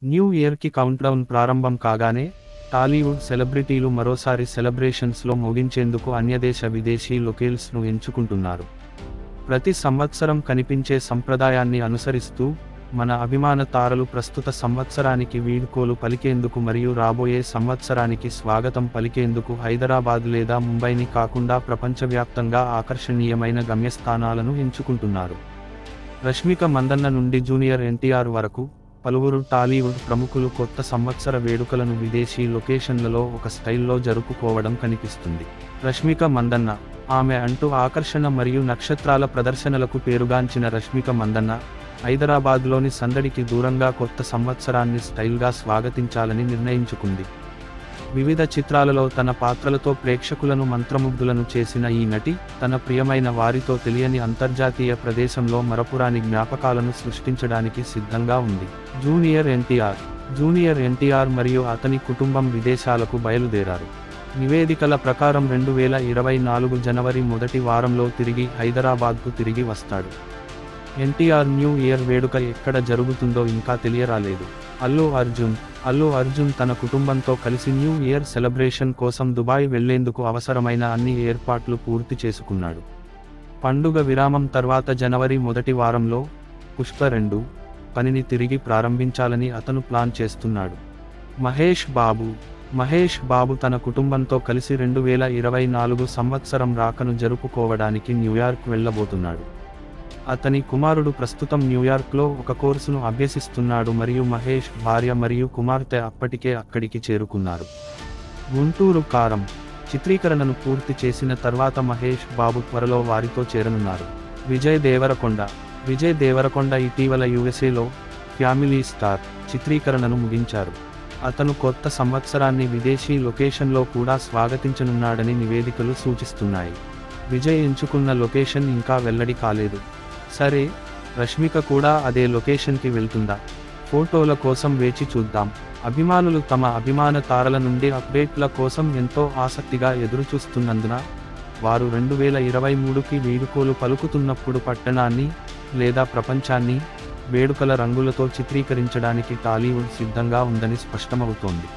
New ఇయర్కి countdown ప్రారంభం కాగానే టాలీవుడ్ సెలబ్రిటీలు మరోసారి సెలబ్రేషన్స్లో ముగించేందుకు అన్యదేశ విదేశీ లొకేషన్స్ను ఎంచుకుంటున్నారు. ప్రతి సంవత్సరం కనిపించే సంప్రదాయాన్ని అనుసరిస్తూ మన అభిమాన తారలు ప్రస్తుత సంవత్సరానికి వీడ్కోలు పలికేందుకు మరియు రాబోయే సంవత్సరానికి స్వాగతం పలికేందుకు హైదరాబాద్ లేదా ముంబైని కాకుండా ప్రపంచవ్యాప్తంగా ఆకర్షణీయమైన గమ్యస్థానాలను ఎంచుకుంటున్నారు. రష్మిక మందన్న నుండి జూనియర్ ఎన్టీఆర్ వరకు పలువురు టాలీవుడ్ ప్రముఖులు కొత్త సంవత్సర వేడుకలను విదేశీ లొకేషన్లలో ఒక స్టైల్లో జరుపుకోవడం కనిపిస్తుంది. రష్మిక మందన్న, ఆమె అంటూ ఆకర్షణ మరియు నక్షత్రాల ప్రదర్శనలకు పేరుగాంచిన రష్మిక మందన్న, హైదరాబాద్లోని సందడికి దూరంగా కొత్త సంవత్సరాన్ని స్టైల్గా స్వాగతించాలని నిర్ణయించుకుంది. వివిధ చిత్రాలలో తన పాత్రలతో ప్రేక్షకులను మంత్రముగ్ధులను చేసిన ఈ నటి తన ప్రియమైన వారితో తెలియని అంతర్జాతీయ ప్రదేశంలో మరపురాని జ్ఞాపకాలను సృష్టించడానికి సిద్ధంగా ఉంది. జూనియర్ ఎన్టీఆర్ మరియు అతని కుటుంబం విదేశాలకు బయలుదేరారు. నివేదికల ప్రకారం 2024 జనవరి మొదటి వారంలో తిరిగి హైదరాబాద్కు తిరిగి వస్తాడు. ఎన్టీఆర్ న్యూ ఇయర్ వేడుక ఎక్కడ జరుగుతుందో ఇంకా తెలియరాలేదు. అల్లు అర్జున్ తన కుటుంబంతో కలిసి న్యూ ఇయర్ సెలబ్రేషన్ కోసం దుబాయ్ వెళ్లేందుకు అవసరమైన అన్ని ఏర్పాట్లు పూర్తి చేసుకున్నాడు. పండుగ విరామం తర్వాత జనవరి మొదటి వారంలో పుష్ప 2 పనిని తిరిగి ప్రారంభించాలని అతను ప్లాన్ చేస్తున్నాడు. మహేష్ బాబు తన కుటుంబంతో కలిసి 2024 సంవత్సరం రాకను జరుపుకోవడానికి న్యూయార్క్ వెళ్లబోతున్నాడు. అతని కుమారుడు ప్రస్తుతం న్యూయార్క్లో ఒక కోర్సును అభ్యసిస్తున్నాడు మరియు మహేష్ భార్య మరియు కుమార్తె అప్పటికే అక్కడికి చేరుకున్నారు. గుంటూరు కారం చిత్రీకరణను పూర్తి చేసిన తర్వాత మహేష్ బాబు త్వరలో వారితో చేరనున్నారు. విజయ్ దేవరకొండ ఇటీవల యుఎస్ఏలో ఫ్యామిలీ స్టార్ చిత్రీకరణను ముగించారు. అతను కొత్త సంవత్సరాన్ని విదేశీ లొకేషన్లో కూడా స్వాగతించనున్నాడని నివేదికలు సూచిస్తున్నాయి. విజయ్ ఎంచుకున్న లొకేషన్ ఇంకా వెల్లడి కాలేదు. సరే, రష్మిక కూడా అదే లొకేషన్కి వెళ్తుందా? ఫోటోల కోసం వేచి చూద్దాం. అభిమానులు తమ అభిమాన తారల నుండి అప్డేట్ల కోసం ఎంతో ఆసక్తిగా ఎదురుచూస్తున్నందున వారు 2023కి వీడ్కోలు పలుకుతున్నప్పుడు పట్టణాన్ని లేదా ప్రపంచాన్ని వేడుకల రంగులతో చిత్రీకరించడానికి టాలీవుడ్ సిద్ధంగా ఉందని స్పష్టమవుతోంది.